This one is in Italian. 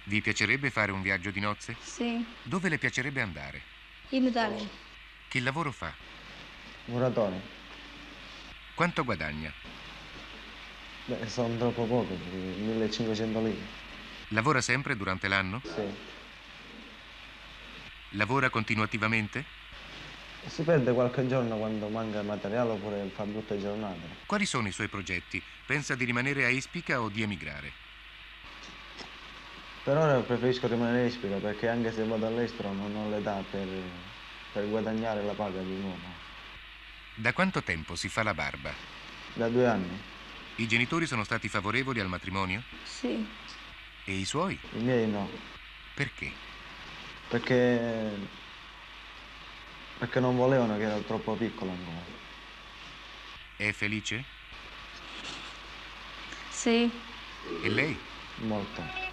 Vi piacerebbe fare un viaggio di nozze? Sì, Dove le piacerebbe andare? in Italia. Che lavoro fa? Muratore. Quanto guadagna? Beh, sono troppo poco, 1500 lire. Lavora sempre durante l'anno? Sì. Lavora continuativamente? Si perde qualche giorno quando manca il materiale oppure fa brutte giornate. Quali sono i suoi progetti? Pensa di rimanere a Ispica o di emigrare? Per ora preferisco rimanere in Ispica perché anche se vado all'estero non ho l'età per guadagnare la paga di un uomo. Da quanto tempo si fa la barba? Da 2 anni. I genitori sono stati favorevoli al matrimonio? Sì, E i suoi? I miei no. Perché? Perché, perché non volevano che ero troppo piccolo ancora. È felice? sì. E lei? Molto.